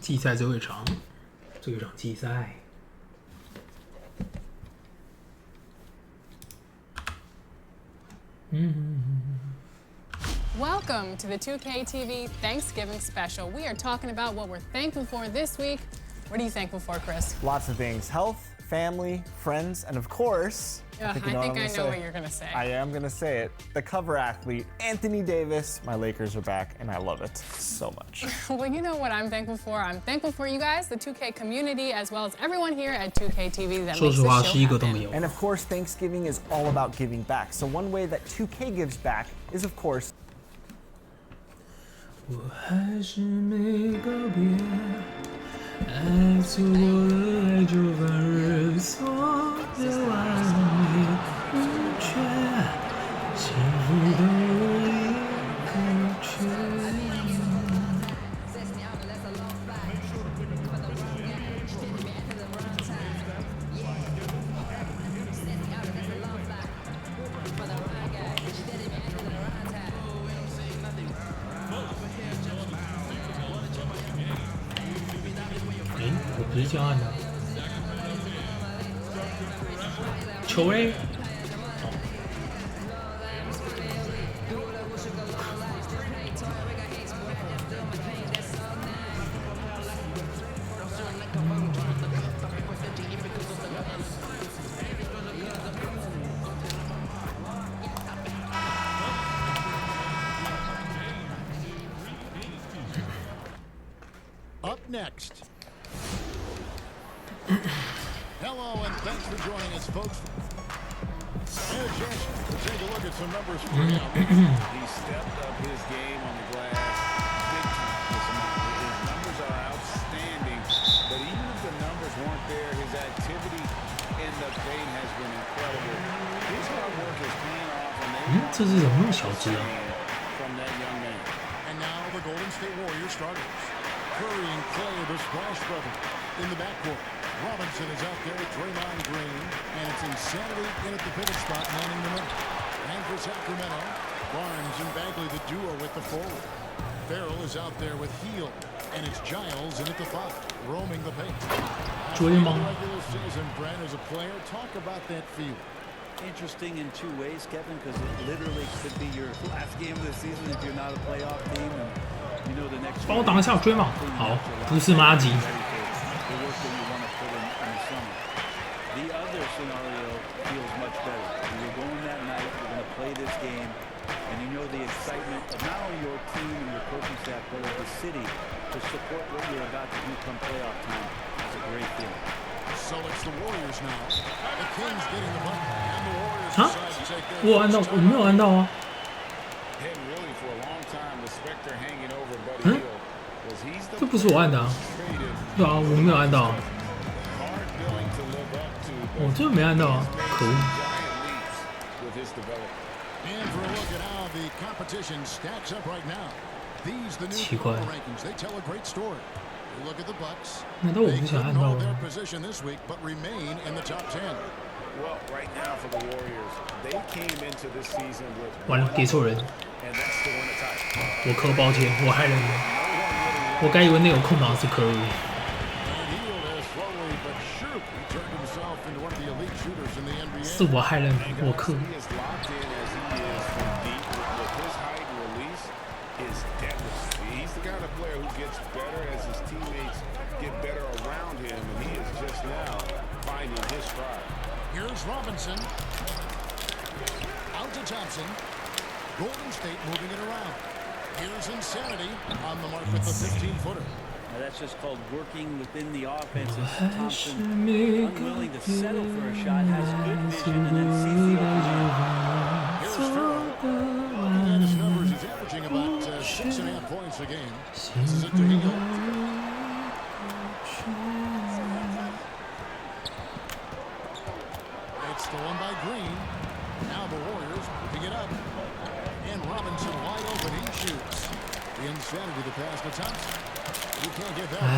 季赛最后一场季赛。Welcome to the 2K TV Thanksgiving special. We are talking about what we're thankful for this week. What are you thankful for, Chris? Lots of things. Health, family, friends, and of course... I think I know what you're going to say. I am going to say it. The cover athlete, Anthony Davis. My Lakers are back, and I love it so much. Well, you know what I'm thankful for? I'm thankful for you guys, the 2K community, as well as everyone here at 2K TV that makes this show happen. And of course, Thanksgiving is all about giving back. So one way that 2K gives back is, of course... 我还是没告别，爱错过了爱就放任，所有完美无缺，幸福都有一个缺。我不是这样按的，球嘞。Up next. Hello and thanks for joining us, folks. Here's Jason to take a look at some numbers for him. He stepped up his game on the glass big time this month. His numbers are outstanding, but even if the numbers weren't there, his activity in the paint has been incredible. His hard work is paying off, and they这是什么小只啊？ from that young man. And now the Golden State Warriors starters. Curry and Clay, the Splash Brothers, in the backcourt. Robinson is out there with Draymond Green, and it's Insanity in at the pivot spot, manning the middle. And for Sacramento, Barnes and Bagley, the duo with the forward. Farrell is out there with Hield, and it's Giles in at the 5, roaming the paint. Draymond. Regular season, Brand, as a player, talk about that field. Interesting in two ways, Kevin, because it literally could be your last game of the season if you're not a playoff team, and you know the next. 帮我挡一下，追嘛！好，不是垃圾。The other scenario feels much better. You're going that night, you're going to play this game, and you know the excitement of not only your team and your coaching staff, but of the city to support what you're about to do come playoff time. It's a great feeling. So it's the Warriors now. The Kings getting the ball, and the Warriors 啊 decide to take their 我按到，我没有按到啊。 And really for a long time, the specter hanging over Buddy Hield was he's the 这不是我按的啊。对啊，我没有按到啊。 hard billing to live up to. 我真的没按到啊，可恶。 Giant leaps with his development. And for a look at how the competition stacks up right now. These the new 奇怪。 power rankings. They tell a great story. You look at the Bucks. 难道我 They 不想按 couldn't 到 hold their 吗？ position this week, but remain in the top 10. Well, right now for the Warriors, they came into this season with 完了，给错人， and that's to win a title. 我科抱歉，我害人了。我该以为那有空档是可以。 And Hield has slowly but surely turned himself into one of the elite shooters in the NBA. 是我害人，我克。 He is locked in as he is from deep with his height and release is deadly. He's the kind of player who gets better as his teammates get better around him, and he is just now finding his stride. Here's Robinson. Out to Thompson. Golden State moving it around. Here's Insanity on the mark with the 15-footer. Now that's just called working within the offense. As Thompson, unwilling to settle for a shot, has good vision and then sees the open. Here's Farrell. Looking at his numbers, he's averaging about 6.5 points a game. This is it to Hield. It's stolen by Green. Now the Warriors picking it up. And Robinson wide open, he shoots. The Insanity to pass to Thompson. You can't get that one.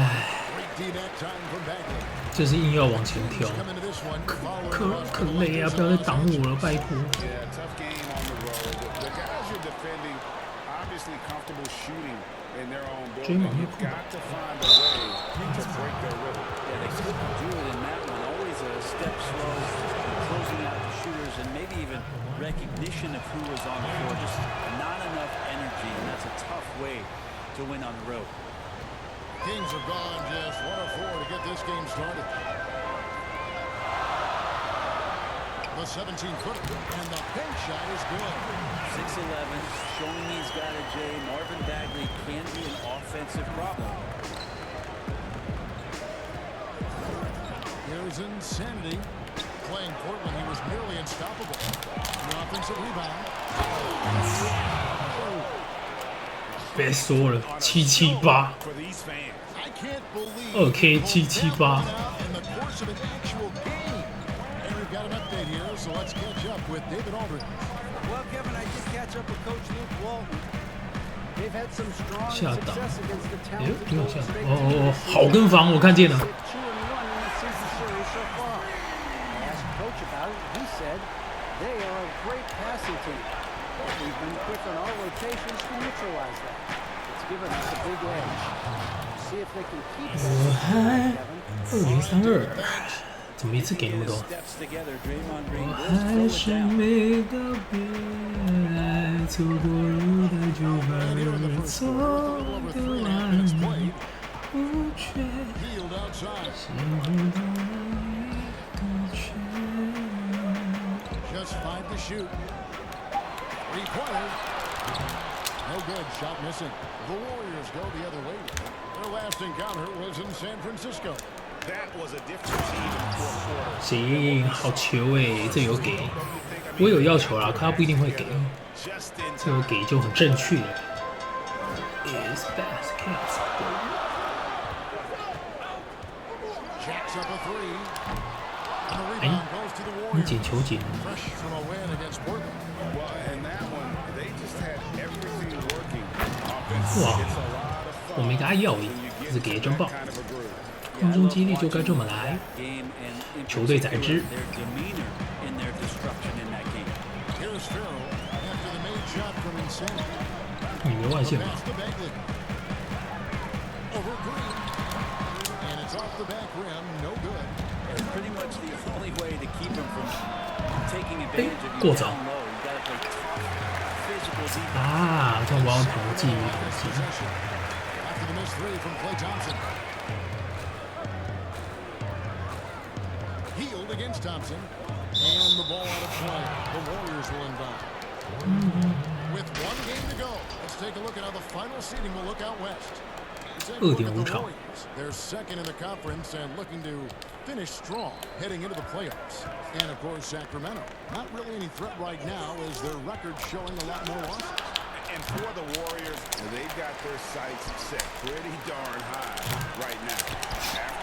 Great D-back time from Bagley. 这是硬要往前跳， Come into this one, following 可累啊！不要再挡我了，拜托。 Yeah, tough game on the road. The guys you're defending, obviously comfortable shooting in their own 追猛 building. 越 You've 快。 got to find a way to break their rhythm. Yeah, they couldn't do it in that one. Always a step slow, closing out the shooters, and maybe even recognition of who was on the floor. Just not enough energy, and that's a tough way to win on the road. Kings have gone just 1 of 4 to get this game started. The 17-footer, and the bank shot is good. 6'11", showing he's got a J. Marvin Bagley can be an offensive problem. Here's Insanity. Playing Portland, he was nearly unstoppable. The offensive rebound. 别说了，778。 For these fans. I can't believe 2K 778。 in the course of an actual game. And we've got an update here, so let's catch up with David Aldridge. Well, Kevin, I did catch up with Coach Luke Walton. They've had some strong 下打， success against the 哎呦， talented 没有 Golden 下打。 State 哦， teams. 好跟防，我看见了。 2-1 in the season series so far. I asked Coach about it. He said they are a great passing team. But we've been quick on our rotations to neutralize that. It's given us a big edge. See if they can keep 我 that. 还 Kevin. 2032，怎么一次给那么多？ Steps together, Draymond Green 我 will 还 slow 是 it down. 没告别，错过如待就反而错的完美无缺， Field outside. 幸福到哪里都缺。 Just 5 to shoot. 3-pointer. No good. Shot missing. The Warriors go the other way. Their last encounter was in San Francisco. That was a different team in the fourth quarter. 行，好球哎，这有给，我有要求啦，可他不一定会给， Just in 这个给就很正确。Is basket. Jacks up a 3. And the 哎 rebound goes to the 你 Warriors. 捡球捡， Fresh from a win against Portland. well, and that one, they just had everything working. Offense, Wow. it's a lot of fun 我没给他要 when 赢 you，get 只是给了真 that 棒。 kind of a groove. 空中接力就该这么来。 Game and in 球队宰之。 their demeanor in their destruction in that game. Here's Farrell after the made shot from Insanity. 你没外线吧？ Pass to Bagley. Over Green. And it's off the back rim. No good. It's pretty much the only way to keep him from taking advantage of 过 you 早 down low. You got to play tough, physical defense. 啊，这我要统计统计。 Possession. After the missed 3 from Klay Thompson. Healed against Thompson. And the ball out of play. The Warriors will inbound. With 1 game to go, let's take a look at how the final seeding will look out west. Let's take a look at the 2.5场。 Warriors. They're second in the conference and looking to finish strong heading into the playoffs. And of course, Sacramento. Not really any threat right now as their record showing a lot more losses. And for the Warriors, they've got their sights set pretty darn high right now.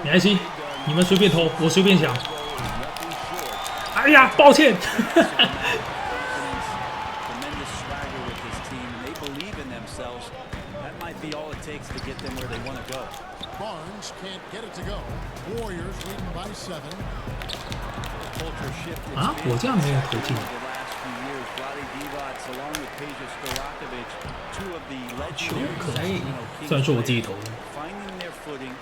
没关系，你们随便投，我随便想。 Nothing short. 哎呀，抱歉。 Tremendous swagger with this team. They believe in themselves. That might be all it takes to get them where they want to go. Barnes can't get it to go. Warriors leading by 7. Culture shift. 啊，我这样没有投进。 The last few years, Vlade Divac along with Peja Stojakovic, two of the 球 legendary 可以 Kings 虽然说我自己投的。 finding their footing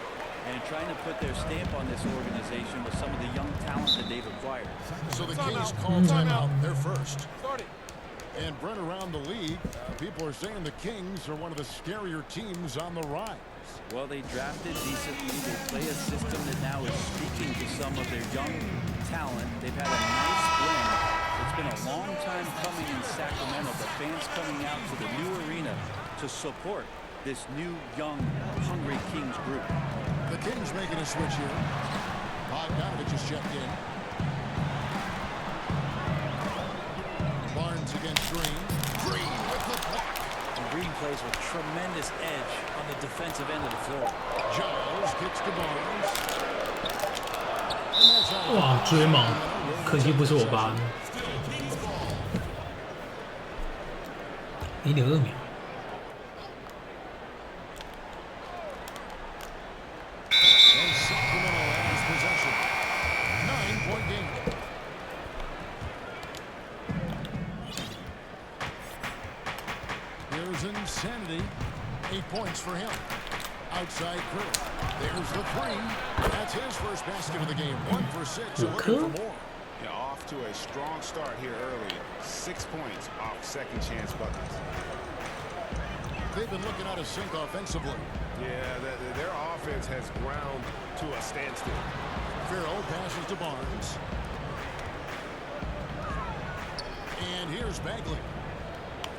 and trying to put their stamp on this organization with some of the young talent that they've acquired. So the Kings call timeout. They're first. And Brent, around the league, people are saying the Kings are one of the scarier teams on the rise. Well, they drafted decently. They play a system that now is speaking to some of their young talent. They've had a nice blend. It's been a long time coming in Sacramento, but fans coming out to the new arena to support this new, young, hungry Kings group. The Kings making a switch here. Bogdanovich is checked in. Barnes against Green. Green with the block. And Green plays with tremendous edge on the defensive end of the floor. Giles kicks to Barnes. And that's all. 哇，追猛，可惜不是我八。0.2秒。 And Sacramento has possession. 9-point game. Here's Insanity. 8 points for him. Outside Curry. There's the three. That's his first basket of the game. 1 for 6. So looking for more. Yeah, off to a strong start here early. 6 points off second chance buckets. They've been looking out of sync offensively. Yeah, their offense has ground to a standstill. Farrell passes to Barnes. And here's Bagley.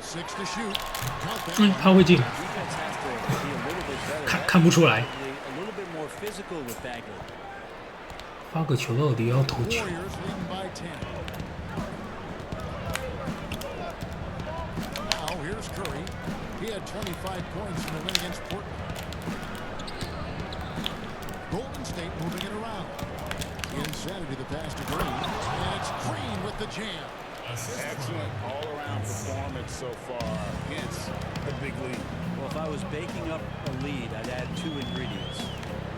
6 to shoot. Count that. 他会进， Defense has to be a little bit better. 看不出来， A little bit more physical with Bagley. 发个球到底要投球。 Warriors leading by 10. Now here's Curry. He had 25 points in the win against Portland. Golden State moving it around. Insanity the pass to Green. And it's Green with the jam. Excellent all-around performance so far against the big lead. Well, if I was baking up a lead, I'd add 2 ingredients.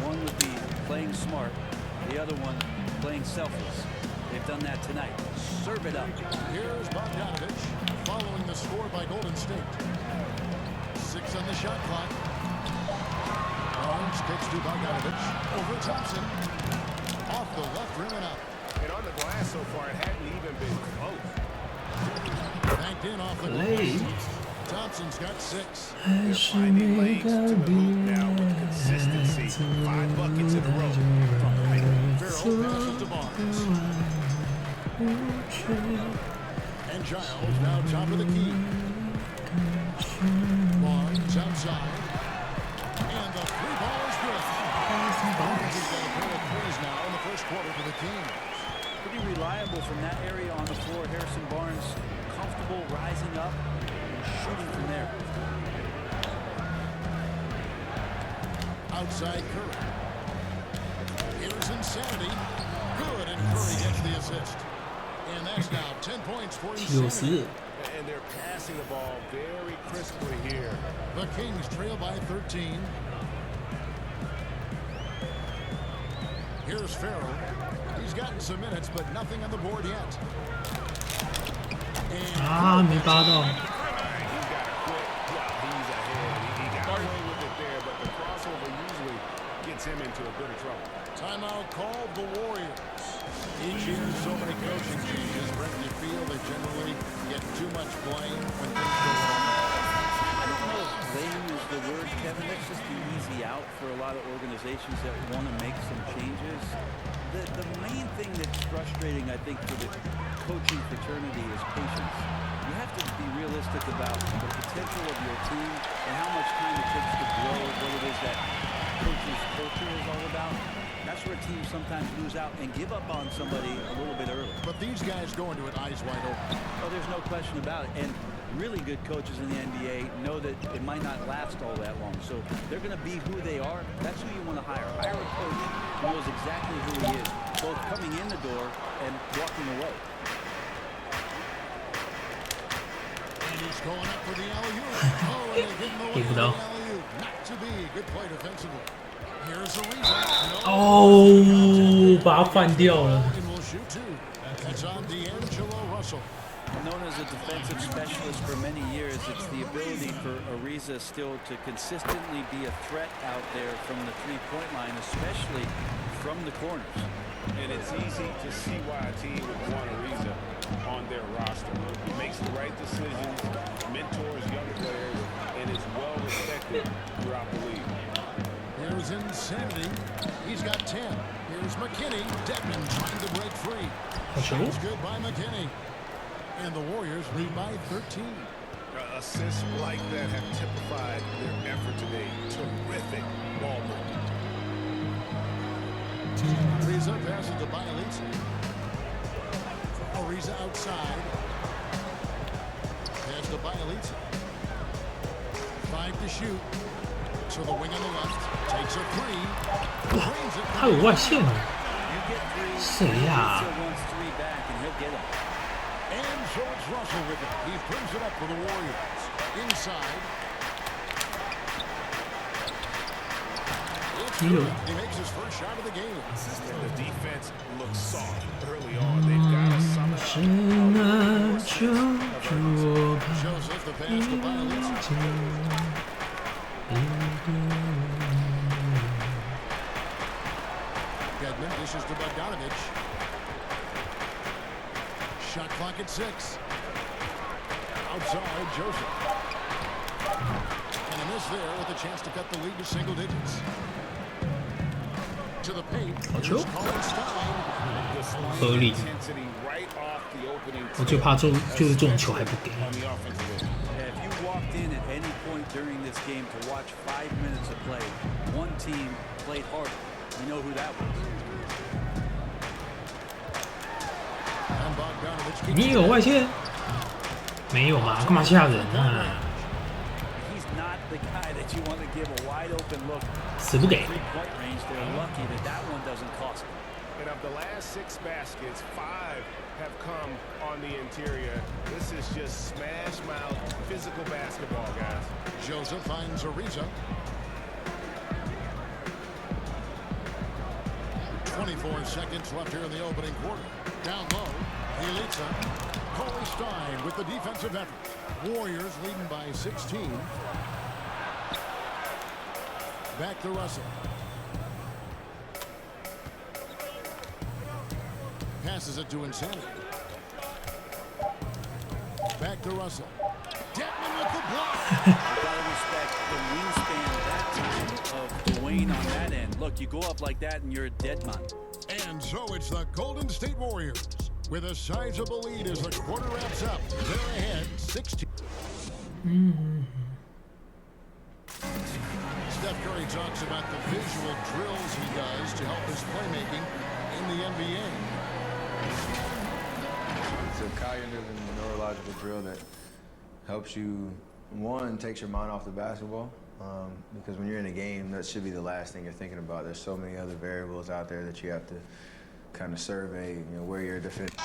One would be playing smart. The other one, playing selfless. They've done that tonight. Serve it up. Here's Bogdanovich following the score by Golden State. 6 on the shot clock. Barnes kicks to Bogdanovich. Over Thompson. Off the left rim and out. And on the glass so far, it hadn't even been close. Banked in off the Late. glass. Thompson's got 6. 还是 Finding 没 lanes 告 to the 别， hoop now with consistency. 5 buckets in a row from the right. Farrell passes to Barnes. 无缺 And Giles now top of the key. Barnes outside. And the 3-ball is good. Barnes has got a pair of threes now in the first quarter for the Kings. Pretty reliable from that area on the floor. Harrison Barnes comfortable rising up and shooting from there. Outside Curry. Here's Insanity. Good, and Curry gets the assist. And that's now 10 points for 有 Insanity. 时 And they're passing the ball very crisply here. The Kings trail by 13. Here's Farrell. He's gotten some minutes, but nothing on the board yet. And 啊，没扒到， He's got to quit while he's ahead. He got away with it there, but the crossover usually gets him into a bit of trouble. timeout called the Warriors. Each year, so many coaching changes. Brent, you feel they generally get too much blame when things go wrong? I don't know if blame is the word, Kevin. That's just the easy out for a lot of organizations that want to make some changes. The main thing that's frustrating, I think, for the coaching fraternity is patience. You have to be realistic about the potential of your team and how much time it takes to grow what it is that coach's culture is all about. That's where teams sometimes lose out and give up on somebody a little bit early. But these guys go into it eyes wide open. Oh, there's no question about it. And really good coaches in the NBA know that it might not last all that long. So they're going to be who they are. That's who you want to hire. Hire a coach who knows exactly who he is, both coming in the door and walking away. And he's going up for the alley-oop. Oh, and they give him away Give it with the up. alley-oop. Not to be. Good play defensively. Here's a rebound. No. 哦，把它犯掉了。 And will shoot 2. That's on D'Angelo Russell. Known as a defensive specialist for many years, it's the ability for Ariza still to consistently be a threat out there from the three-point line, especially from the corners. And it's easy to see why a team would want Ariza on their roster. He makes the right decisions, mentors young players, and is well respected throughout the league. Here's Insanity. He's got 10. Here's McKinney. Dedmon trying to break free. Shot's good by McKinney. And the Warriors lead by 13. Assists like that have typified their effort today. Terrific ball movement. Ariza passes to Bielitsa. Ariza outside. Pass to Bielitsa. 5 to shoot. To the wing on the left. Takes a 3. Drains it. 他有外线哦， You get three, 谁呀、 Ariza wants 3 back, and he'll get them. And George Russell with it. He brings it up for the Warriors. Inside. It's He good. He makes his first shot of the game. The defense looks soft early on. They've got to summon 是那救主我 Shows us the pass to Bielitsa. Dedmon dishes to Bogdanovich. Shot clock at 6. Outside, Joseph. And a miss there with a chance to cut the lead to single digits. To the paint. Here's Colin Stein. 合理。 Intensity right off the opening 我最怕就是这种球还不给。 on the offensive end. Yeah, if you walked in at any point during this game to watch 5 minutes of play, one team played harder. You know who that was. And Bogdanovich keeps 你有外线？没有嘛？干嘛吓人啊？ He's not the guy that you want to give a wide open look. 死不给。 Three-point range, they're lucky that that one doesn't cost them. And of the last 6 baskets, 5 have come on the interior. This is just smash mouth physical basketball, guys. Joseph finds Ariza. 24 seconds left here in the opening quarter. Down low, Elitsa. Coley Stein with the defensive effort. Warriors leading by 16. Back to Russell. Passes it to Insanity. Back to Russell. Dedmon with the block. You gotta respect the wingspan at that time of Dwayne on that end. Look, you go up like that and you're a dead man. And so it's the Golden State Warriors with a sizable lead as the quarter wraps up. They're ahead 16. Steph Curry talks about the visual drills he does to help his playmaking in the NBA. It's a cognitive and neurological drill that helps you, one, takes your mind off the basketball, because when you're in a game, that should be the last thing you're thinking about. There's so many other variables out there that you have to kind of survey, you know, where you're defending. Go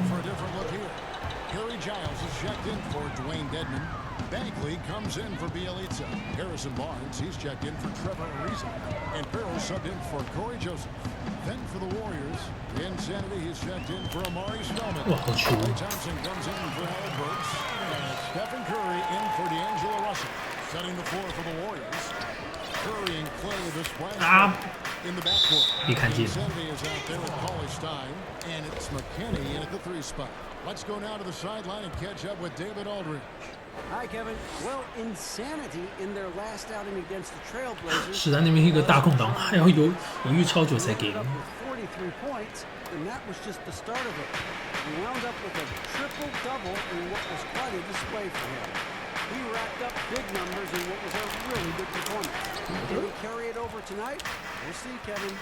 for a different look here. Harry Giles is checked in for Dwayne Dedmon. Bankley comes in for Bielitsa. Harrison Barnes, he's checked in for Trevor Ariza. And Barrow subbed in for Corey Joseph. Then for the Warriors, Insanity, he's checked in for Amari Spellman. Clay Thompson comes in for Howard Burks. And Stephen Curry in for D'Angelo Russell. Setting the floor for the Warriors. Curry and Clay the splash in the backcourt. Insanity is out there with Coley Stein. And it's McKinney in at the 3 spot. Let's go now to the sideline and catch up with David Aldridge. Hi, Kevin. Well, Insanity in their last outing against the Trailblazers. 是在那边一个大空档，还要犹豫超久才给。 43 points, and that was just the start of it. He wound up with a triple-double in what was quite a display for him. He racked up big numbers in what was a really good performance. Can he carry it over tonight? We'll see, Kevin.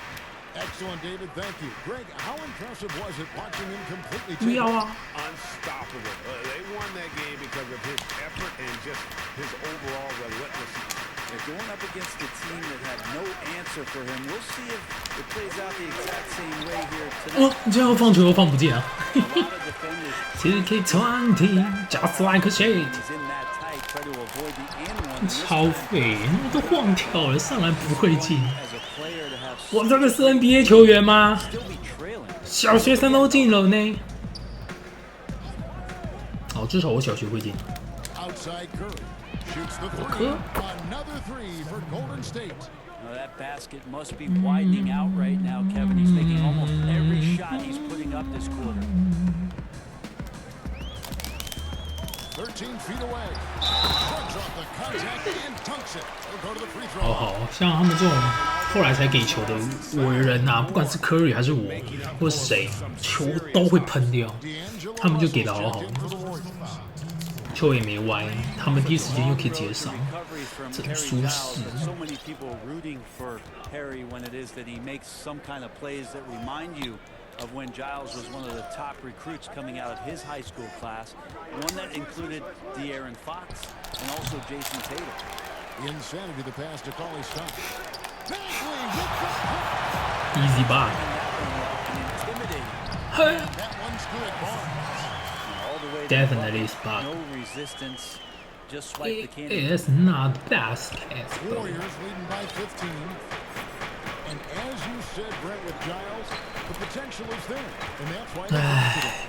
Excellent, David. Thank you. Greg, how impressive was it watching him completely 不要啊！ Unstoppable. They won that game because of his effort and just his overall relentlessness. They're going up against a team that had no answer for him. We'll see if it plays out the exact same way here tonight. 哦，你这样放球又放不进啊 A lot of defenders ！2K20 just like a shit， is in that tight, try to avoid the and one. 超废，那都晃跳了，上篮不会进。 As a player to have 我这个是 NBA 球员吗？ still be trailing. 小学生都进了呢。哦，至少我小学会进。 Outside Curry shoots the three. Another 3 for Golden State. Now that basket must be widening out right now, Kevin. He's making almost every shot he's putting up this quarter. 13 feet away. Shrugs off the contact and dunks it. He'll go to the free throw. 好像他们这种后来才给球的伟人啊，不管是 Curry 还是我，或是谁，球都会喷掉，他们就给的好好，球也没歪，他们第一时间又可以接上，真舒适。 So many people rooting for Harry when it is that he makes some kind of plays that remind you of when Giles was one of the top recruits coming out of his high school class, one that included De'Aaron Fox and also Jason Tatum. Insanity the pass to Coley Stein. Easy buy. Hey. That one's good. Barnes. All the way Definitely spot. no resistance, just swipe the It candy. is not basketball. Warriors leading by 15. And as you said, Brent, with Giles, the potential is there. And that's why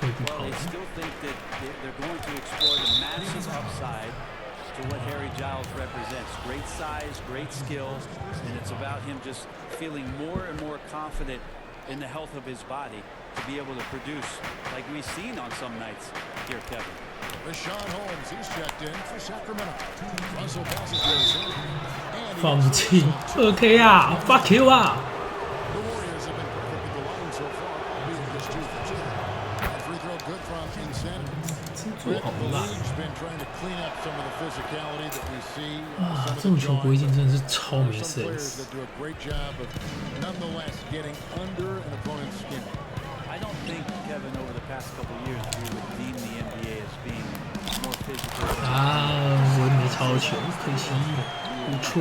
they 定跑 Well, 的 they。still think that they're going to explore the massive upside to what Harry Giles represents. Great size, great skill, and it's about him just feeling more and more confident in the health of his body to be able to produce like we've seen on some nights here, Kevin. Rashawn Holmes, he's checked in for Sacramento. Russell passes to him. 放弃2K 啊 ，fuck you 啊！ The Warriors have been perfect with the line so far, albeit just 2 for 2. And free throw good from Insanity. 做好 The 烂 league's been trying to clean up some of the physicality that we see. 啊！ Some 这种 of 球 the 不会进 joints. 真的是超没 Some players sense。 that do a great job of nonetheless getting under an opponent's skin. I don't think, Kevin, over the past couple of years, we would deem the NBA as being more physical. 啊，我也没超球，可惜，不错。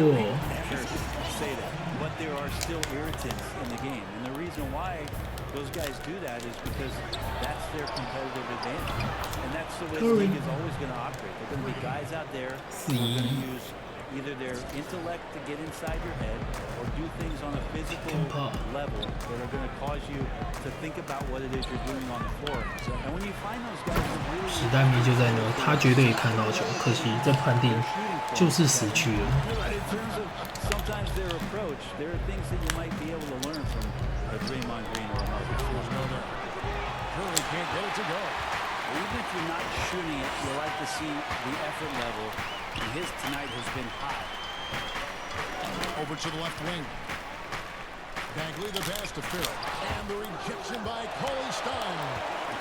Say that, but there are still irritants in the game, and the reason why those guys do that is because that's their competitive advantage, and that's the way the league is always going to operate. There're going to be guys out there who are going to use either their intellect to get inside your head or do things on a physical level that are going to cause you to think about what it is you're doing on the floor. And when you find those guys who really 史丹迷就在那，他绝对也看到球，可惜这判定就是死去了。 in terms of sometimes their approach, there are things that you might be able to learn from a Draymond Green or a Marcus Smart. Curry can't get it to go. Even if you're not shooting it, you like to see the effort level, and his tonight has been high. Over to the left wing. Bagley the pass to Phil. And the rejection by Cauley Stein.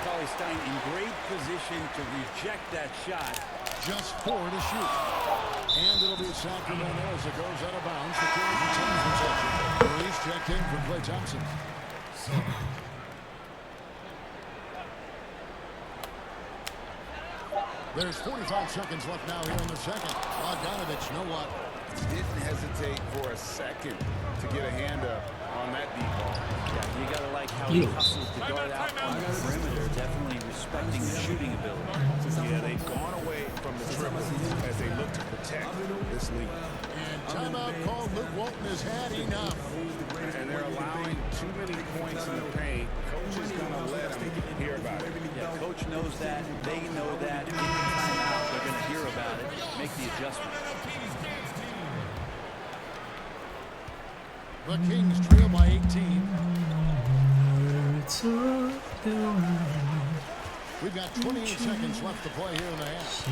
Cauley Stein in great position to reject that shot. Just 4 to shoot. And it'll be Sacramento as it goes out of bounds. The Kings return possession. Release checked in for Klay Thompson. There's 45 seconds left now here in the second. Bogdanovich, know what? Didn't hesitate for a second to get a hand up on that deep ball. Yeah, you gotta like how he hustles to guard out on the perimeter, definitely respecting the shooting ability. Yeah, they've gone away from the triple as they look to protect this lead. And timeout called. Luke Walton has had enough. And they're allowing too many points in the paint. Coach is going to let them hear about it. Yeah, coach knows that. They know that. In the timeout, they're going to hear about it, make the adjustment. The Kings trail by 18. We've got 28 seconds left to play here in the half.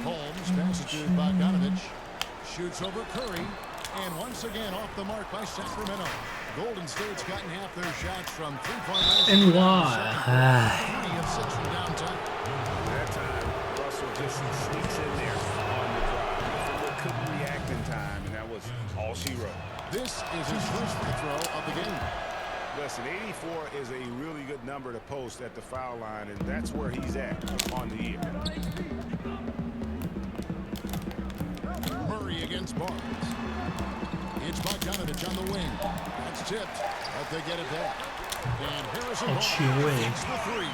Holmes passes to Bogdanovich. Shoots over Curry. And once again off the mark by Sacramento. Golden State's gotten half their shots from three-point range. And why? 3 of 6 from downtown. That time, Russell just sneaks in there on the drive. Fuller couldn't react in time, and that was all she wrote. This is his first free throw of the game. Listen, 84 is a really good number to post at the foul line, and that's where he's at on the year. Murray against Barnes. It's Bogdanovich on the wing. That's tipped, but they get it back. And Harrison Barnes takes the 3.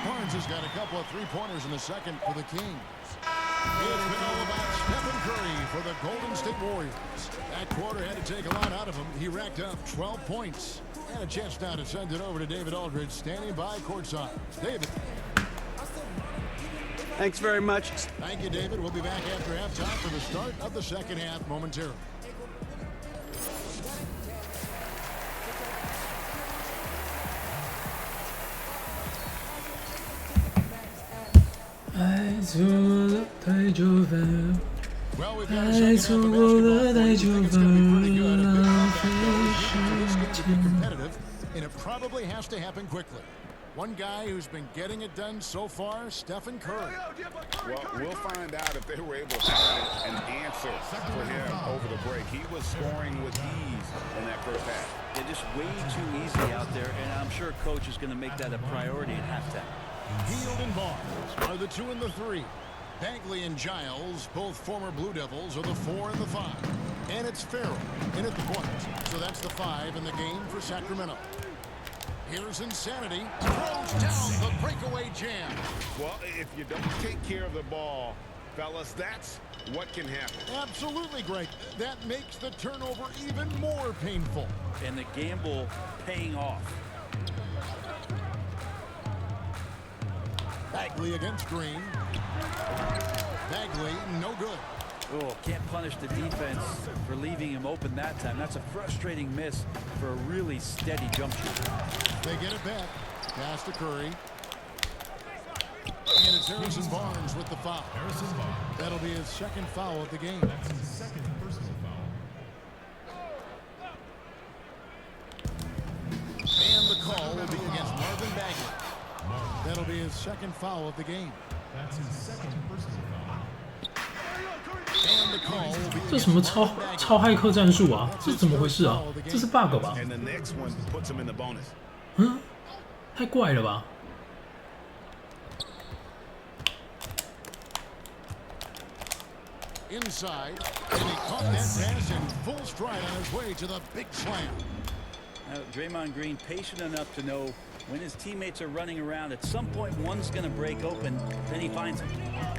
Barnes has got a couple of three-pointers in the second for the Kings. It's been all about Stephen Curry for the Golden State Warriors. That quarter had to take a lot out of him. He racked up 12 points. And a chance now to send it over to David Aldridge, standing by courtside. David. Thanks very much. Thank you, David. We'll be back after halftime for the start of the second half momentarily. Well, we've got a second half of basketball. I think it's going to be pretty good. A big comeback. This game to be competitive, and it probably has to happen quickly. One guy who's been getting it done so far, Stephen Curry. Well, we'll find out if they were able to find an answer for him over the break. He was scoring with ease in that first half. They're just way too easy out there, and I'm sure coach is going to make that a priority at halftime. Hield and Barnes are the 2 and the 3. Bagley and Giles, both former Blue Devils, are the 4 and the 5. And it's Farrell in at the point. So that's the 5 in the game for Sacramento. Here's Insanity. Throws down the breakaway jam. Well, if you don't take care of the ball, fellas, that's what can happen. Absolutely great. That makes the turnover even more painful. And the gamble paying off. Bagley against Green. Bagley, no good. Oh, can't punish the defense for leaving him open that time. That's a frustrating miss for a really steady jump shooter. They get it back. Pass to Curry. And it's Harrison Barnes with the foul. That'll be his second foul of the game. That's his second personal foul. And the call will be against Marvin Bagley. That'll be his second foul of the game. That's his second personal foul. 这什么超骇客战术啊？这是怎么回事啊？这是 bug 吧？嗯，太怪了吧？Inside, and he caught that pass in full stride on his way to the big slam. Now, Draymond Green patient enough to know when his teammates are running around, at some point one's going to break open, then he finds him.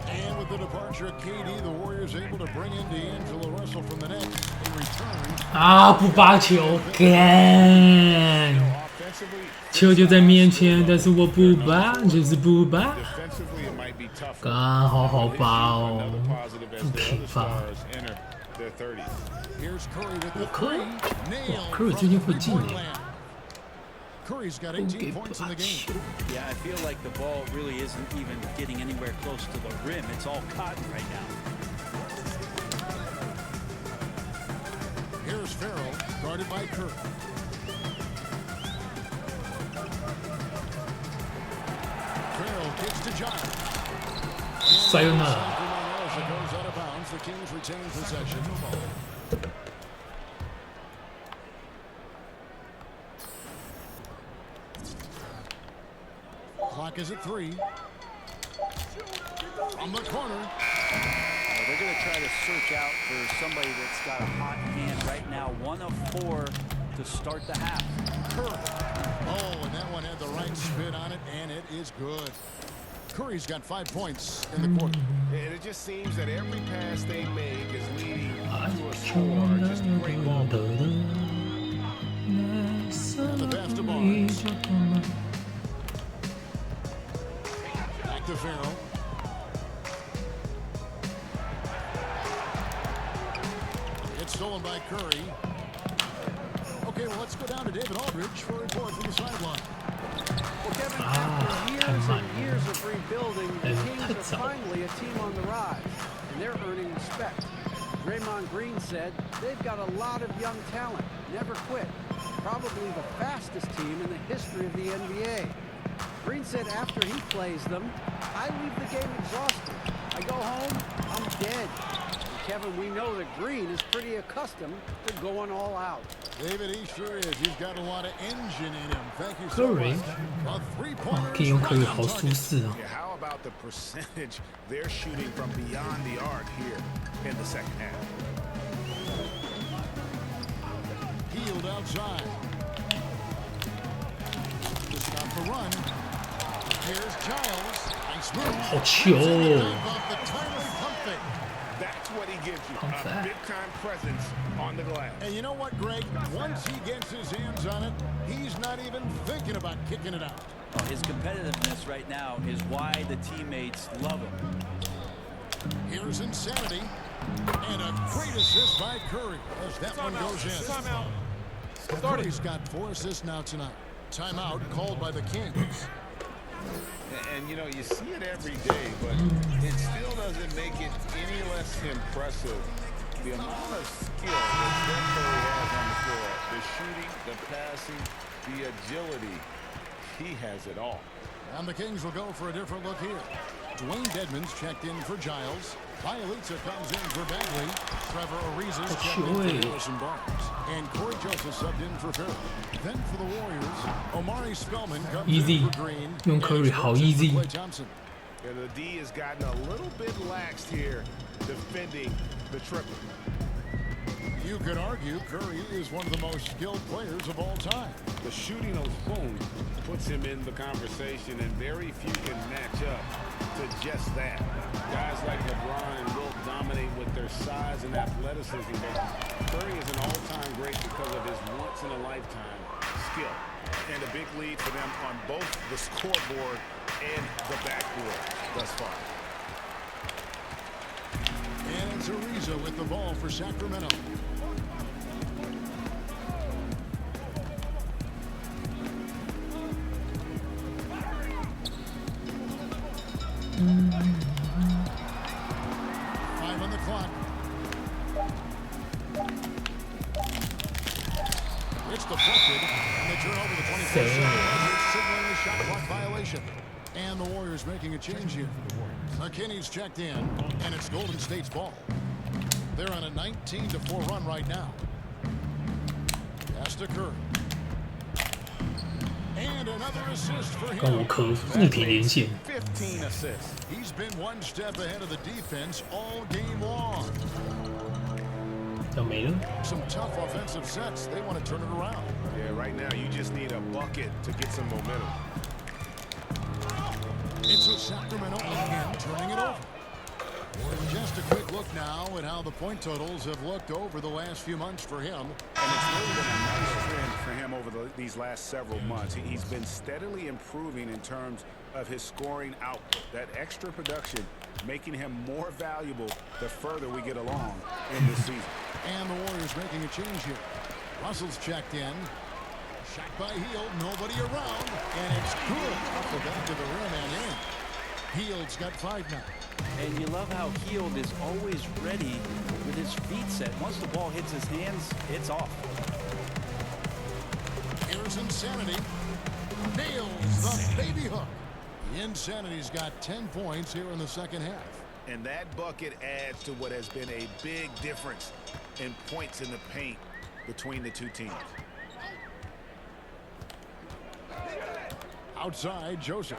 And with the departure of KD, the Warriors able to bring in D'Angelo Russell from the Nets in return. 啊，不发球，干！球就在面前，但是我不拔，就是不拔。干，好好拔哦，不可以拔。Curry 最近会进耶。Curry's got 18 points in the game. Yeah, I feel like the ball really isn't even getting anywhere close to the rim. It's all cotton right now. Here's Farrell, guarded by Curry. Farrell kicks to John. Sayonara. Goes out of bounds. The Kings retain possession. Clock is at 3. From the corner. They're going to try to search out for somebody that's got a hot hand right now. 1 of 4 to start the half. Curry. Oh, and that one had the right spin on it, and it is good. Curry's got 5 points in the quarter. And it just seems that every pass they make is leading to a score. Just great ball. The pass to Barnes. Back to Farrell. It's stolen by Curry. Okay, well, let's go down to David Aldridge for a report from the sideline. Well, Kevin, after years and years of rebuilding, the Kings are finally a team on the rise, and they're earning respect. Draymond Green said they've got a lot of young talent, never quit, probably the fastest team in the history of the NBA. Green said after he plays them, I leave the game exhausted. I go home, I'm dead. And Kevin, we know that Green is pretty accustomed to going all out. David, he sure is. He's got a lot of engine in him. Thank you so Curry. much. A three-pointer. 可以用 Curry 好舒适啊。 Yeah, how about the percentage they're shooting from beyond the arc here in the second half? Healed outside. To stop the run. Here's Giles. Nice move. 好球哦！ Off the timely pump fake. That's what he gives you, Pump a fake. big-time presence on the glass. And you know what, Greg? Once he gets his hands on it, he's not even thinking about kicking it out. His competitiveness right now is why the teammates love him. Here's insanity. And a great assist by Curry as that one goes in. Timeout. Curry's got 4 assists now tonight. Timeout called by the Kings. And you know, you see it every day, but it still doesn't make it any less impressive. The amount of skill that Steph Curry has on the floor, the shooting, the passing, the agility, he has it all. And the Kings will go for a different look here. Dwayne Dedmon's checked in for Giles. Bielitsa comes in for Bagley. Trevor Ariza's checked in for Harrison Barnes. And Corey Joseph subbed in for Farrell. Then for the Warriors, Omari Spellman comes Easy. in for Green. 用 Curry 好 easy。 Klay Thompson. And the D has gotten a little bit laxed here defending the triple. You could argue Curry is one of the most skilled players of all time. The shooting alone puts him in the conversation, and very few can match up to just that. Guys like LeBron and Wilt dominate with their size and athleticism, but Curry is an all-time great because of his once-in-a-lifetime skill. And a big lead for them on both the scoreboard and the backboard thus far. And it's Ariza with the ball for Sacramento. Five on the clock. It's deflected, and they turn over the 24 seconds, signaling the shot clock violation. And the Warriors making a change here. McKinney's checked in, and it's Golden State's ball. They're on a 19-4 run right now. Pass to Curry. And another assist for him. 跟我科物体连线。 15 assists. He's been one step ahead of the defense all game long. 要没了。 Some tough offensive sets. They want to turn it around. Yeah, right now you just need a bucket to get some momentum. It's a Sacramento again turning it over. Just a quick look now at how the point totals have looked over the last few months for him. And it's really been a nice trend for him over these last several months. He's been steadily improving in terms of his scoring output. That extra production making him more valuable the further we get along in this season. And the Warriors making a change here. Russell's checked in. Shot by Hield, nobody around, and it's good off the back of the rim and in. Hield's got 5 now. And you love how Hield is always ready with his feet set. Once the ball hits his hands, it's off. Here's Insanity. Nails the baby hook. Insanity's got 10 points here in the second half. And that bucket adds to what has been a big difference in points in the paint between the two teams. Outside, Joseph.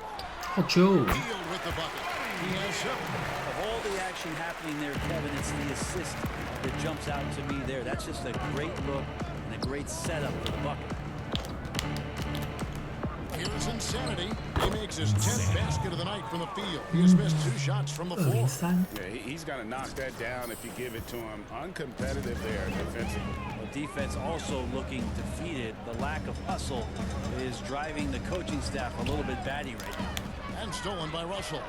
Oh, Joe. Hield with the bucket. He has 7. Of all the action happening there, Kevin, it's the assist that jumps out to me there. That's just a great look and a great setup for the bucket. Here's Insanity. He makes his 10th basket of the night from the field. He has missed 2 shots from the floor. 203. Yeah, he's got to knock that down if you give it to him. Uncompetitive there defensively. Well, defense also looking defeated. The lack of hustle is driving the coaching staff a little bit batty right now. And stolen by Russell.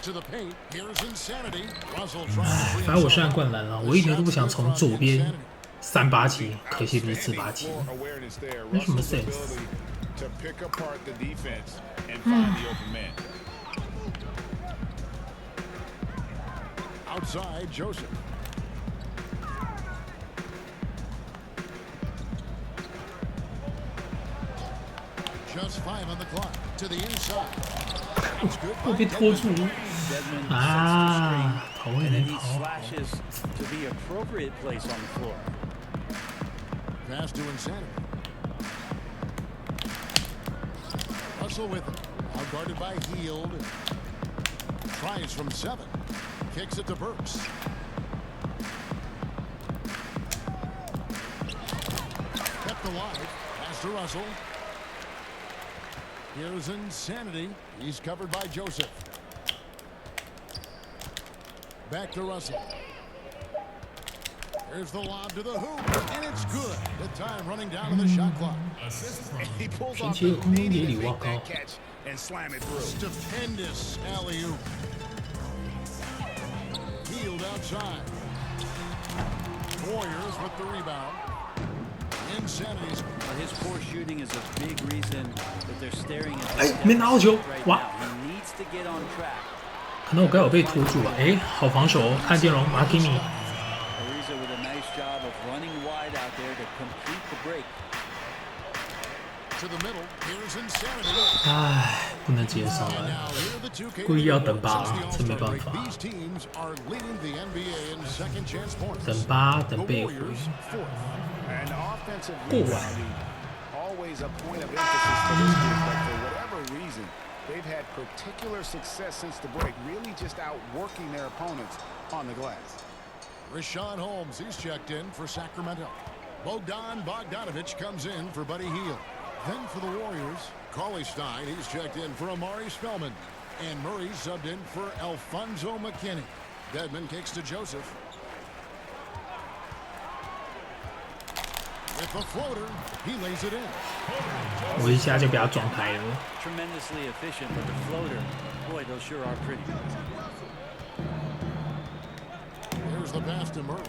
To the paint. Here's Insanity. Russell trying to free 反正我现在灌篮了，我一点都不想从左边387，可惜不是487，没什么 sense。 To pick apart the defense and find the open man. Outside, Joseph. Just 5 on the clock. To the inside. It's good 我 by 被拖住 Dedmon 啊！跑位 and 没 then he 跑好。 slashes to the appropriate place on the floor. Pass to Insanity. Russell with it. Out guarded by Hield. Tries from 7. Kicks it to Burks. Kept alive. Pass to Russell. Here's Insanity. He's covered by Joseph. Back to Russell. There's the lob to the hoop, and it's good. The time running down to the shot clock. He pulls 平 off 切 the 空中 knee 野 to 里，哇 make 靠！ that catch and slam it through. Stupendous alley-oop. Hield outside. Warriors with the rebound. Insanity's. His poor shooting is a big reason that they're staring at 哎，没拿到球， right 哇！ now. He needs to get on track. 可能我刚好被拖住了。哎，好防守哦，看电容马基米。 Ariza with a nice job of running wide out there to complete the break. To the middle. Here's Insanity. 唉，不能接受 And 了， now here are the 2K 故意要等8 since the 这没 All-Star 办 break. 法。 These teams are leading the NBA in second chance points. 等8 The 等被回。 Warriors 4th. And offensive Boy. rebounding, always a point of emphasis for this team, but for whatever reason, they've had particular success since the break, really just outworking their opponents on the glass. Rashawn Holmes, he's checked in for Sacramento. Bogdan Bogdanovic comes in for Buddy Hield. Then for the Warriors, Cauley Stein, he's checked in for Amari Spellman. And Murray subbed in for Alfonso McKinney. Dedmon kicks to Joseph. 我一下就被他撞开了。Tremendously efficient with the floater. Boy, those sure are pretty. Here's the pass to Murray.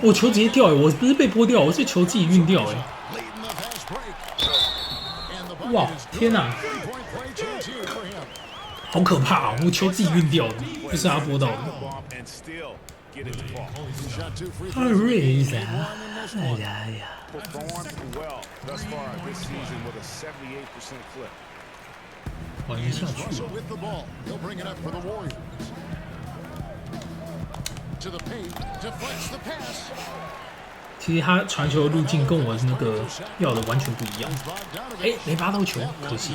我球直接掉哎！我不是被拨掉，我是球自己运掉哎！哇，天哪！好可怕啊！我球自己运掉的，不是他拨到的。阿瑞莎，哎呀呀！ 玩下去了。 其实他传球的路径跟我那个要的完全不一样。哎，没拔到球，可惜。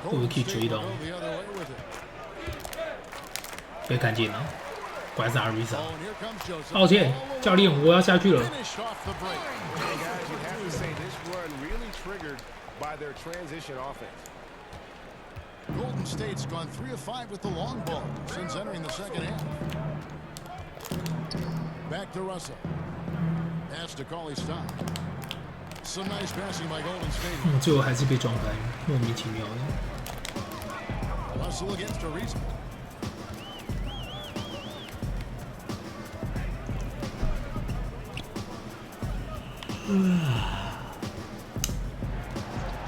或者可以追到。被看见了，果然是阿瑞莎。抱歉，教练，我要下去了。 Golden State's gone 3 of 5 with the long ball since entering the second half. Back to Russell. Pass to Cauley Stein. Some nice passing by Golden State. 最后还是被撞开，莫名其妙的。 Russell against Ariza.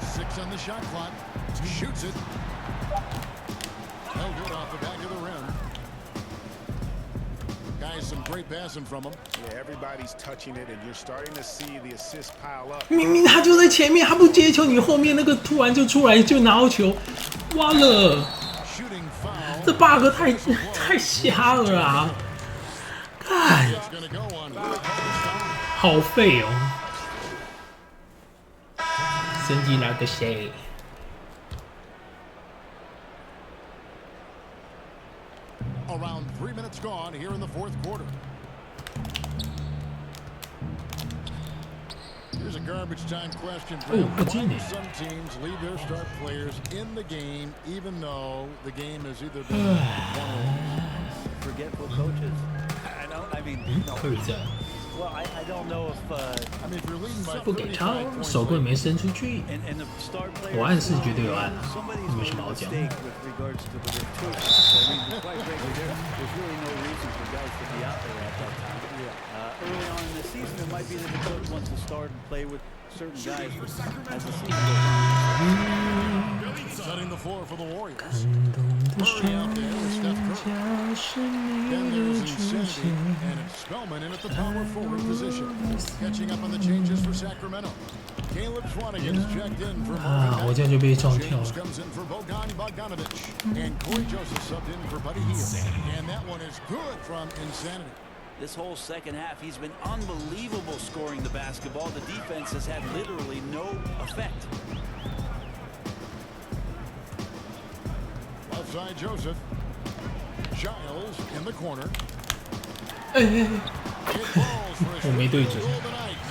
Six on the shot clock. Shoots it. Held good off the back of the rim. Guys, some great passing from him. Yeah, everybody's touching it, and you're starting to see the assists pile up. 明明他就在前面，他不接球，你后面那个突然就出来就拿到球，完了！这 bug 太瞎了啊！看，好废哦！升级那个谁？ Around 3 minutes gone here in the fourth quarter. Here's a garbage time question for you. Why do some teams leave their star players in the game even though the game has either been won or lost? Forgetful coages. I mean, well, I don't know if. I mean, if you're leading by 不给超，手根本没伸出去。我暗示绝对有暗啊，没什么好讲。 Early on in the season, it might be that the coach wants to start and play with certain guys, but as the season goes on, setting the floor for the Warriors. Murray out there with Steph Curry. Then there's Insanity and Spellman in at the power forward position, catching up on the changes for Sacramento. Caleb Swanigan's checked in for Marvin. 我这样就被撞跳了。 James comes in for Bogdanovich, and Corey Joseph subbed in for Buddy Hield, and that one is good from Insanity. this whole second half, he's been unbelievable scoring the basketball. The defense has had literally no effect. Left side Joseph. Giles in the corner. 我没对准，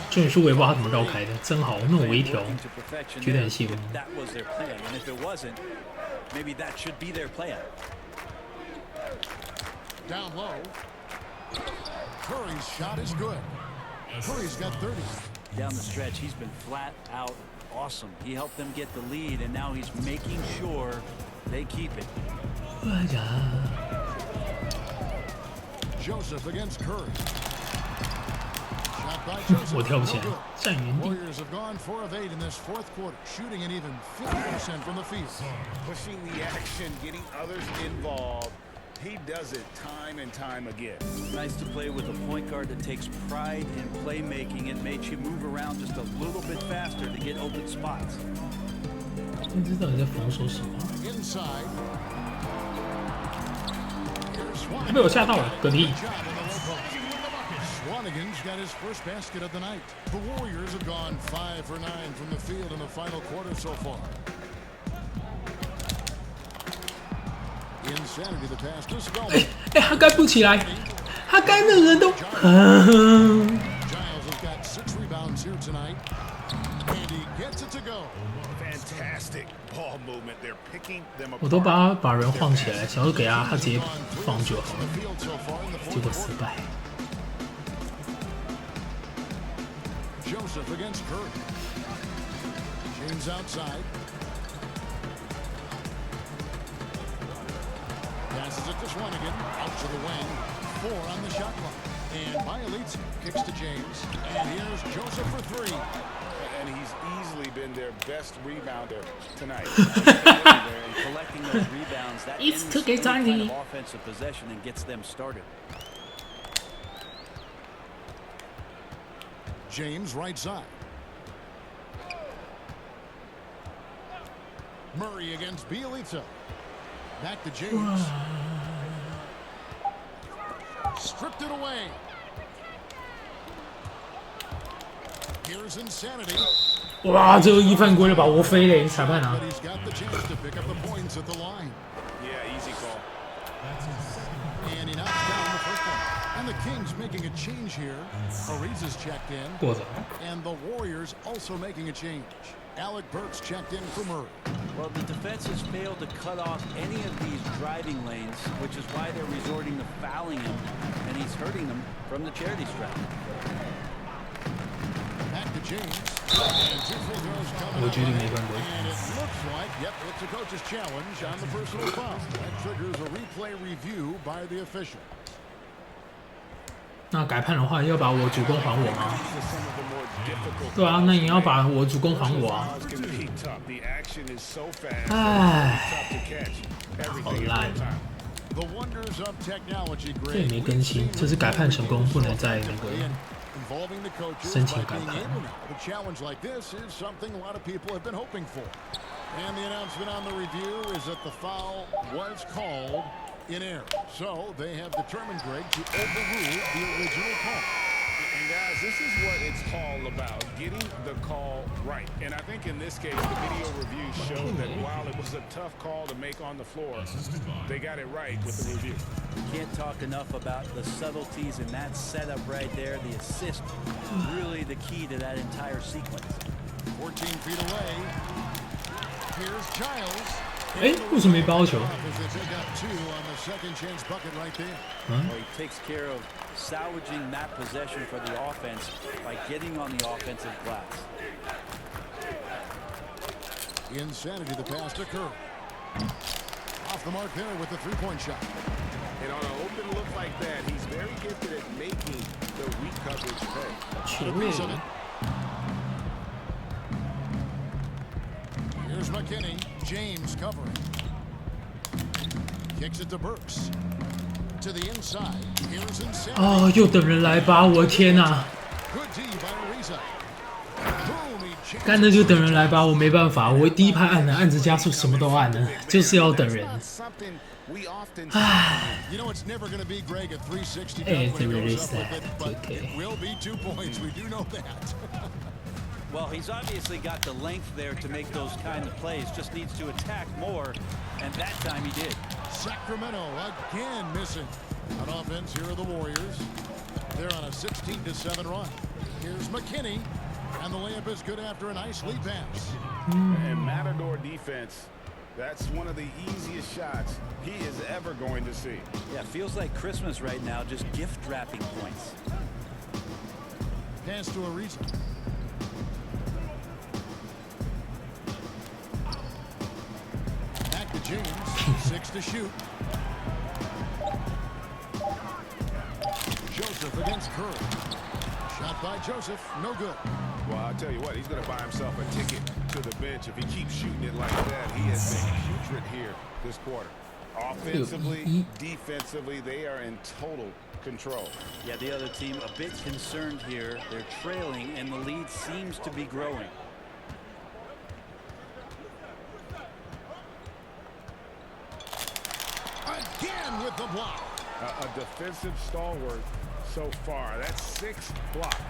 这种是我也不知道他怎么绕开的，真好，那种微调，觉得很羡慕。 Down low. Curry's shot is good. Curry's got 30. Down the stretch, he's been flat out awesome. He helped them get the lead, and now he's making sure they keep it. Joseph against Curry. Shot by Joseph. 我跳不起来，站原地。 Warriors have gone 4 of 8 in this fourth quarter, shooting an even 50% from the field. Pushing the action, getting others involved. He does it time and time again. Nice to play with a point guard that takes pride in playmaking and makes you move around just a little bit faster to get open spots. 不知道你在防守什么？ Inside. 被我吓到了，隔离。 Swanigan's got his first basket of the night. The Warriors have gone 5 for 9 from the field in the final quarter so far. Insanity the pass to Spellman. 他盖不起来，他盖那人都。Giles has got 6 rebounds here tonight, and he gets it to go. Fantastic ball movement. They're picking them apart. 我都把人晃起来，想要给他直接放就好了，结果失败。Joseph against Curry. James outside. Passes it to Swanigan. Out to the wing. 4 on the shot clock. And Bielitsa kicks to James. And here's Joseph for 3. And he's easily been their best rebounder tonight. And collecting those rebounds, that It's ends 2K any kind tiny. of offensive possession and gets them started. James right side. Murray against Bielitsa. Back to James. Stripped it away. Here's insanity. 哇，这个一犯规了吧？我飞嘞，裁判啊！ But he's got the chance to pick up the points at the line. Yeah, easy call. And he knocks down the first one. And the Kings making a change here. Ariza's checked in. 过着。 And the Warriors also making a change. Alec Burks checked in for Murray. Well, the defense has failed to cut off any of these driving lanes, which is why they're resorting to fouling him, and he's hurting them from the charity stripe. Back to James. And 2 free throws coming我up. 决定没犯规。 And it looks like, yep, it's a coach's challenge on the personal foul. That triggers a replay review by the official. 那改判的话，要把我主攻还我吗？对啊，那你要把我主攻还我啊！唉，好烂。 The wonders of technology, 这也没更新，这是改判成功，不能再那个 involving the coaches 申请 by 改 being 判。 able now. A challenge like this is something a lot of people have been hoping for. And the announcement on the review is that the foul was called in error. So they have determined, Greg, to overrule the original call. And guys, this is what it's all about, getting the call right. And I think in this case, the video review showed that while it was a tough call to make on the floor, they got it right with the review. Can't talk enough about the subtleties in that setup right there. The assist, really the key to that entire sequence. 14 feet away. Here's Giles. 哎，为什么没包球？ They pick up 2 on the second chance bucket right there. Well, he takes care of salvaging that possession for the offense by getting on the offensive glass. Insanity, the pass to Curry. Off the mark there with the 3-point shot. And on an open look like that, he's very gifted at making the weak coverage pay. 球 Here's McKinney. James covering. Kicks it to Burks. To the inside. Here's Insanity. 哦，又等人来吧！我天哪！ Good D by Ariza. Boom, he changes. 干的就等人来吧，我没办法，我第一排按了，按着加速什么都按了，就是要等人。 唉。 You know it's never going to be Greg at 360 哎， when 这 he 个 goes is up with that it, but okay. it will be 2 points. We do know that. Well, he's obviously got the length there to make those kind of plays. Just needs to attack more, and that time he did. Sacramento again missing. On offense, here are the Warriors. They're on a 16-7 run. Here's McKinney, and the layup is good after a nice lead pass. And Matador defense, that's one of the easiest shots he is ever going to see. Yeah, feels like Christmas right now, just gift wrapping points. Pass to Ariza. Back to James. 6 to shoot. Joseph against Curry. Shot by Joseph. No good. Well, I'll tell you what, he's going to buy himself a ticket to the bench if he keeps shooting it like that. He has been putrid here this quarter. Offensively, defensively, they are in total control. Yeah, the other team a bit concerned here. They're trailing, and the lead seems to be growing. Again with the block. A defensive stalwart so far. That's 6 blocks.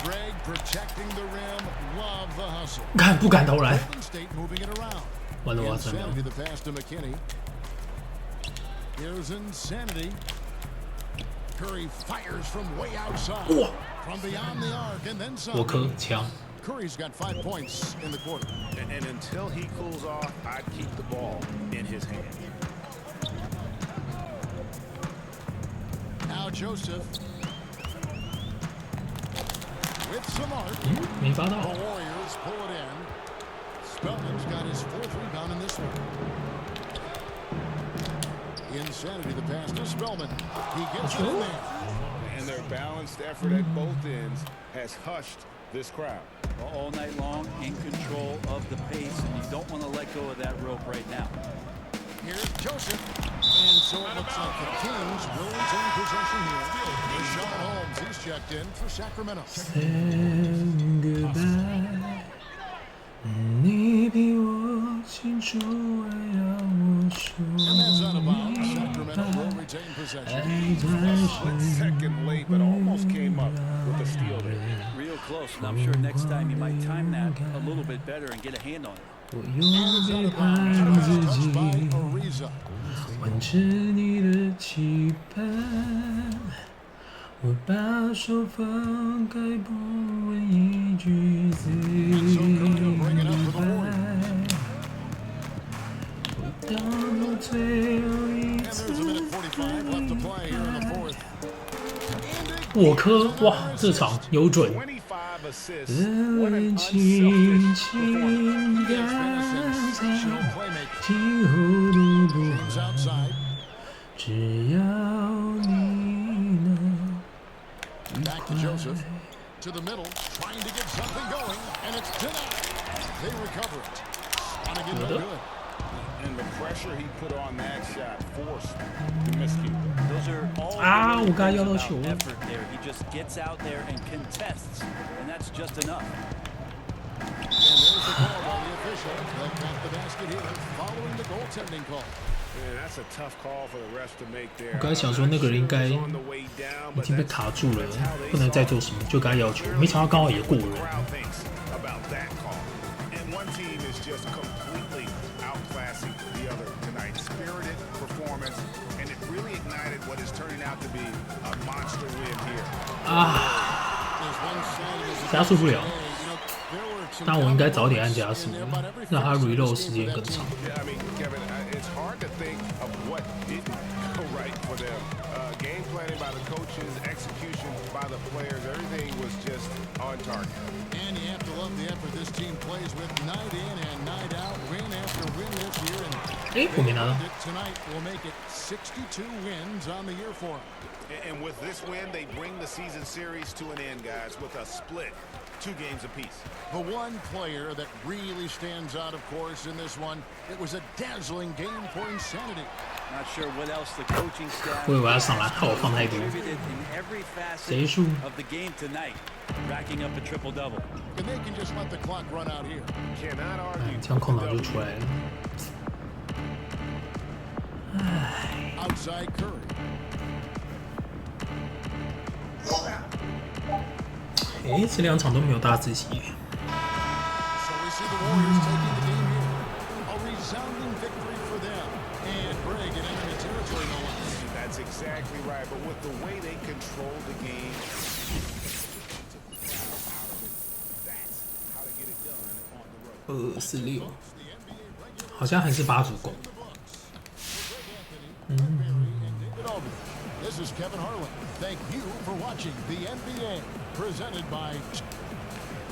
Greg protecting the rim. Love the hustle. 看不敢投篮。 Golden State moving it around. 完了，我要3秒。 Insanity, the pass to McKinney. Here's Insanity. Curry fires from way outside. From beyond the arc and then some. 我颗枪。 Curry's got 5 points in the quarter. And until he cools off, I'd keep the ball in his hand. Now Joseph. With some art, 没罚到。 the Warriors pull it in. Spellman's got his 4th rebound in this one. Insanity, the pass to Spellman. He gets it in there. And their balanced effort at both ends has hushed this crowd. All night long, in control of the pace, and you don't want to let go of that rope right now. Here's Joseph. And so it looks like the Kings will retain possession here. Rashawn Holmes, he's checked in for Sacramento. Saying goodbye，你比我清楚，爱要我说 And that's out of bounds. 明 Sacramento 白 will retain possession. 爱在 Split second late, but almost came up with a steal there. Real close, and I'm sure next time you might time that a little bit better and get a hand on it. 我用背叛自 Touched by 己， Ariza. 完成你的期盼。我把手放开，不问一句自白。我到了最后一 And 次 there's a minute 45 left to play here in the 4th. 我科哇，这场有准。 25 assists. 热 What an 恋 unselfish 情 performance. 感 Sensational 在 playmaker. 今后都不 James 管， outside. 只要你能。 Back to Joseph. To the middle. Trying to get something going. And it's denied. They recover it. And again, no good. And the pressure he put on that shot forced the miscue. Those are all Ah, the little 我刚才要到 things 球 about effort there. He just gets out there and contests, and that's just enough. And there's the call by the official. They'll count the basket here following the goaltending call. Man, that's a tough call for the refs to make there. 我刚才想说那个人应该 I'm not sure who's on the way down, 已 but 经被 that's 卡住了 how they，不能再做什么，就跟他要求，没想到刚好也过 what 人 the。crowd thinks about that call. And one team is just completely outclassing the other tonight. Spirited performance, and it really ignited what is turning out to be a monster win here. 啊， There's one side of his 加速不了， you know, there were some 但我应该早点按加 downloads 速 in there, but，让他 everything reload seems 时间 to 更 that 长。 team. Yeah, I mean, Kevin, it's hard to think of what didn't go right for them. Game planning by the coaches, execution by the players, everything was just on target. And you have to love the effort this team plays with night in and night out, win after win this year. And 哎，我没拿到。 tonight will make it 62 wins on the year for them. And with this win, they bring the season series to an end, guys, with a split, 2 games apiece. The one player that really stands out, of course, in this one, it was a dazzling game for Insanity. Not sure what else the coaching staff 我以为要上来，害我放太多。 contributed in every facet 谁输？ of the game tonight, racking up a triple-double. And they can just let the clock run out here. Cannot 哎 argue. 这样空档就出来了。 Outside Curry. 哎，这两场都没有大自己。 So we see the Warriors taking the game here. A resounding victory for them. And Bray get enemy territory no less. That's exactly right. But with the way they control the game, that's how to get it done on the road. 26，好像还是8助攻。 This is Kevin Harlan. Thank you for watching the NBA, presented by...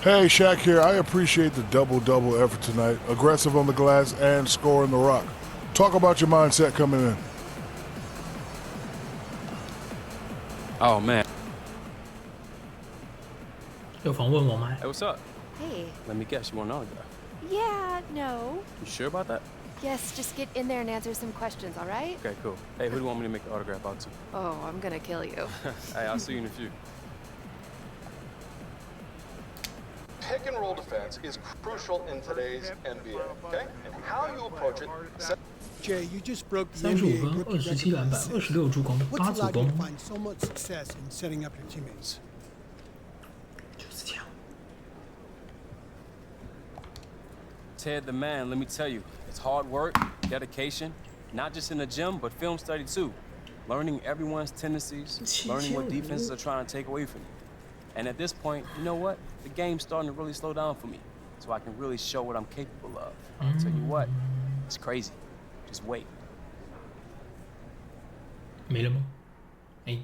Hey, Shaq here. I appreciate the double-double effort tonight. Aggressive on the glass and scoring the rock. Talk about your mindset coming in. Oh, man. 有访问我吗？ Hey, what's up? Hey. Let me guess, you want an autograph? Yeah, no. You sure about that? Yes, just get in there and answer some questions, all right? Okay, cool. Hey, who do you want me to make the autograph out to? Oh, I'm gonna kill you. Hey, I'll see you in a few. Pick and roll defense is crucial in today's NBA, okay? And how you approach it. Jay, you just broke the 35 NBA 分 rookie ，27篮板，26助攻，8 What's 助 allowed you 攻 to，find so much success in setting up your teammates? 就是这样。 Ted the man, let me tell you, it's hard work, dedication, not just in the gym, but film study too. Learning everyone's tendencies, learning what defenses are trying to take away from you. And at this point, you know what? The game's starting to really slow down for me, so I can really show what I'm capable of. I'll tell you what, it's crazy. Just wait. 没了吗？哎。